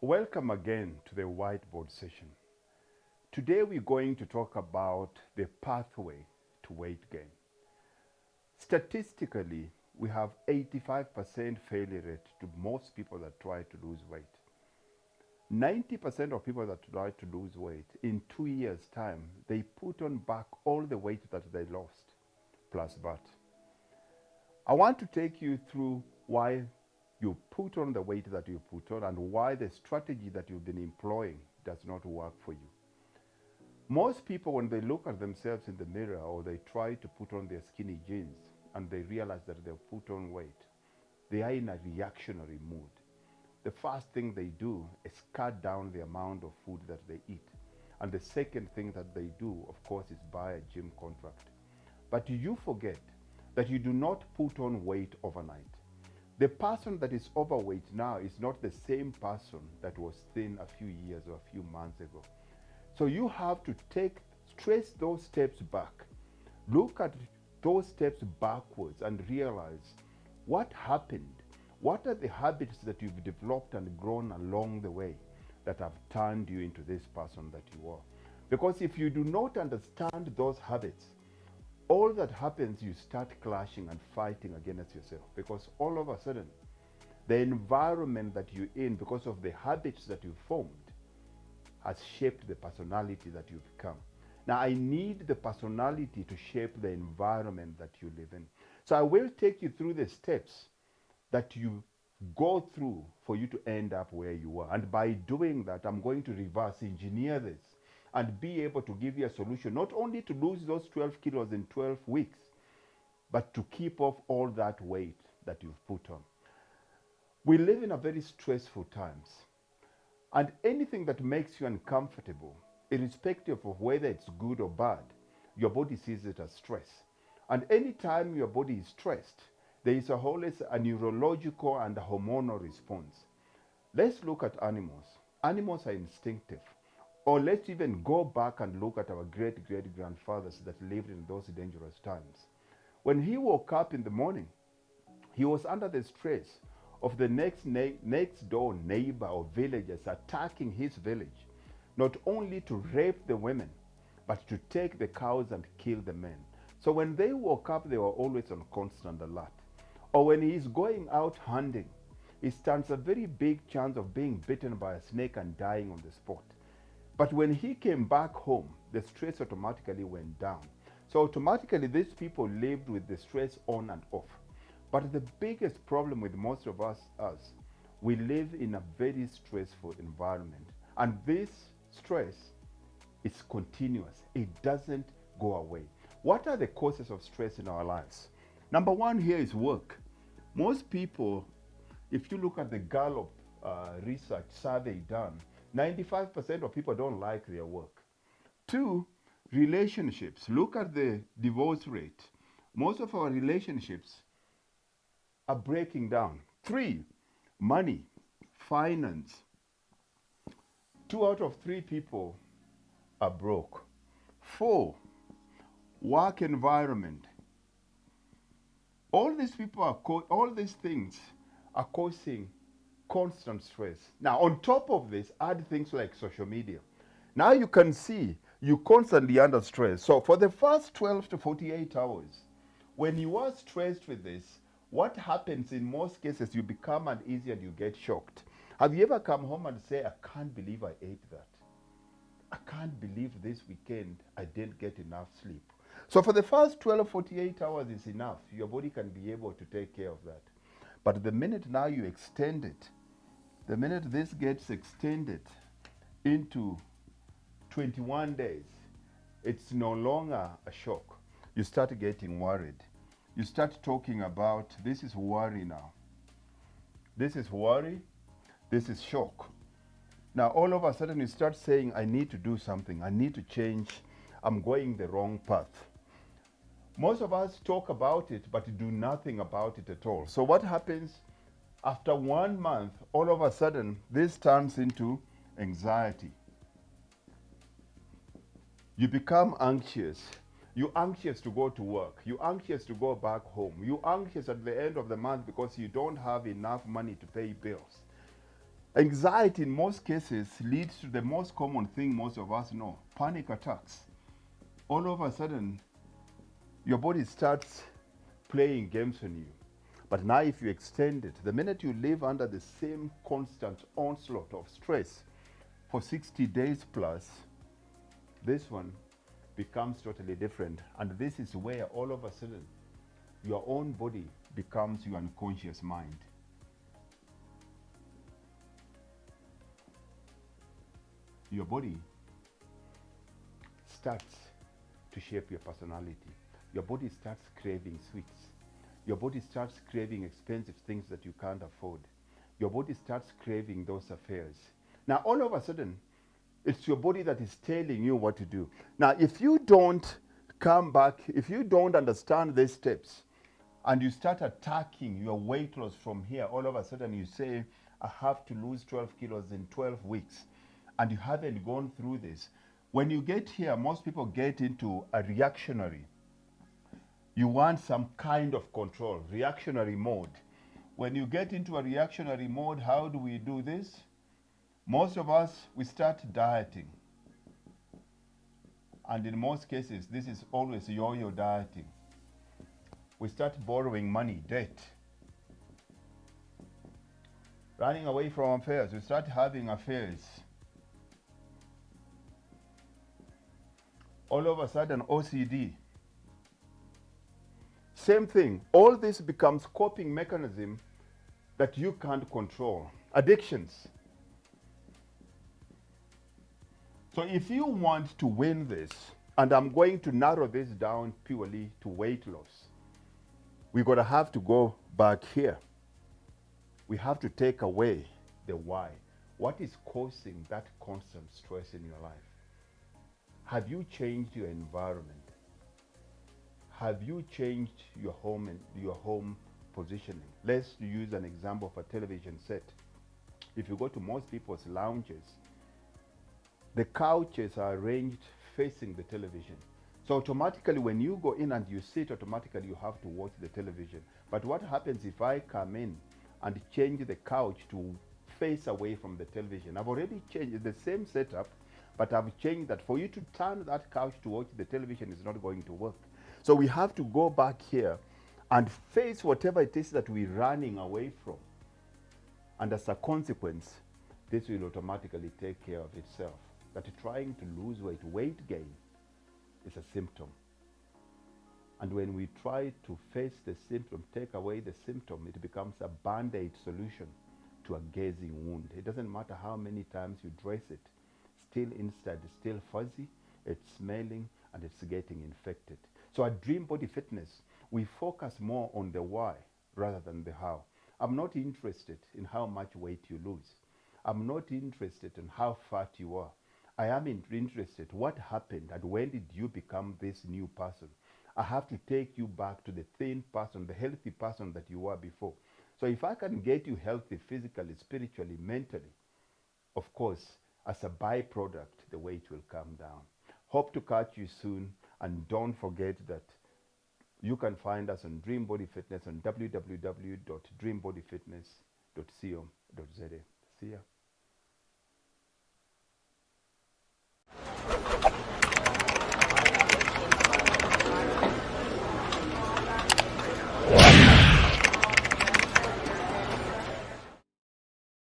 Welcome again to the whiteboard session. Today we're going to talk about the pathway to weight gain. Statistically, we have 85% failure rate to most people that try to lose weight. 90% of people that try to lose weight, in 2 years' time, they put on back all the weight that they lost, plus VAT. I want to take you through why you put on the weight that you put on and why the strategy that you've been employing does not work for you. Most people, when they look at themselves in the mirror or they try to put on their skinny jeans and they realize that they've put on weight, they are in a reactionary mood. The first thing they do is cut down the amount of food that they eat. And the second thing that they do, of course, is buy a gym contract. But you forget that you do not put on weight overnight. The person that is overweight now is not the same person that was thin a few years or a few months ago. So you have to trace those steps back. Look at those steps backwards and realize what happened. What are the habits that you've developed and grown along the way that have turned you into this person that you are? Because if you do not understand those habits, all that happens, you start clashing and fighting against yourself, because all of a sudden, the environment that you're in, because of the habits that you formed, has shaped the personality that you become. Now, I need the personality to shape the environment that you live in. So I will take you through the steps that you go through for you to end up where you are. And by doing that, I'm going to reverse engineer this and be able to give you a solution, not only to lose those 12 kilos in 12 weeks, but to keep off all that weight that you've put on. We live in a very stressful times. And anything that makes you uncomfortable, irrespective of whether it's good or bad, your body sees it as stress. And anytime your body is stressed, there is always a neurological and a hormonal response. Let's look at animals. Animals are instinctive. Or let's even go back and look at our great-great-grandfathers that lived in those dangerous times. When he woke up in the morning, he was under the stress of the next door neighbor or villagers attacking his village, not only to rape the women, but to take the cows and kill the men. So when they woke up, they were always on constant alert. Or when he is going out hunting, he stands a very big chance of being bitten by a snake and dying on the spot. But when he came back home, the stress automatically went down. So automatically, these people lived with the stress on and off. But the biggest problem with most of us, we live in a very stressful environment. And this stress is continuous. It doesn't go away. What are the causes of stress in our lives? Number one here is work. Most people, if you look at the Gallup research survey done, 95% of people don't like their work. Two, relationships. Look at the divorce rate. Most of our relationships are breaking down. Three, money, finance. 2 out of 3 people are broke. Four, work environment. All these things are causing constant stress. Now, on top of this, add things like social media. Now you can see you constantly under stress. So for the first 12 to 48 hours, when you are stressed with this, what happens in most cases, you become uneasy and you get shocked. Have you ever come home and say, I can't believe I ate that? I can't believe this weekend I didn't get enough sleep. So for the first 12, 48 hours is enough. Your body can be able to take care of that. But the minute now you extend it, the minute this gets extended into 21 days, it's no longer a shock. You start getting worried. You start talking about, this is worry now. This is worry, this is shock. Now all of a sudden you start saying, I need to do something, I need to change, I'm going the wrong path. Most of us talk about it, but do nothing about it at all. So what happens? After 1 month, all of a sudden, this turns into anxiety. You become anxious. You're anxious to go to work. You're anxious to go back home. You're anxious at the end of the month because you don't have enough money to pay bills. Anxiety in most cases leads to the most common thing most of us know, panic attacks. All of a sudden, your body starts playing games on you. But now if you extend it, the minute you live under the same constant onslaught of stress for 60 days plus, this one becomes totally different. And this is where all of a sudden your own body becomes your unconscious mind. Your body starts to shape your personality. Your body starts craving sweets. Your body starts craving expensive things that you can't afford. Your body starts craving those affairs. Now, all of a sudden, it's your body that is telling you what to do. Now, if you don't come back, if you don't understand these steps, and you start attacking your weight loss from here, all of a sudden you say, I have to lose 12 kilos in 12 weeks, and you haven't gone through this. When you get here, most people get into a reactionary. You want some kind of control, reactionary mode. When you get into a reactionary mode, how do we do this? Most of us, we start dieting. And in most cases, this is always yo-yo dieting. We start borrowing money, debt. Running away from affairs, we start having affairs. All of a sudden, OCD. Same thing. All this becomes coping mechanism that you can't control. Addictions. So if you want to win this, and I'm going to narrow this down purely to weight loss, we're going to have to go back here. We have to take away the why. What is causing that constant stress in your life? Have you changed your environment? Have you changed your home and your home positioning? Let's use an example of a television set. If you go to most people's lounges, the couches are arranged facing the television. So automatically when you go in and you sit, automatically you have to watch the television. But what happens if I come in and change the couch to face away from the television? I've already changed the same setup, but I've changed that. For you to turn that couch to watch the television is not going to work. So we have to go back here and face whatever it is that we're running away from. And as a consequence, this will automatically take care of itself. That trying to lose weight, weight gain, is a symptom. And when we try to face the symptom, take away the symptom, it becomes a band-aid solution to a gazing wound. It doesn't matter how many times you dress it, still inside, it's still fuzzy, it's smelling, and it's getting infected. So at Dream Body Fitness, we focus more on the why rather than the how. I'm not interested in how much weight you lose. I'm not interested in how fat you are. I am interested what happened and when did you become this new person. I have to take you back to the thin person, the healthy person that you were before. So if I can get you healthy physically, spiritually, mentally, of course, as a byproduct, the weight will come down. Hope to catch you soon, and don't forget that you can find us on Dream Body Fitness on www.dreambodyfitness.co.za. See ya.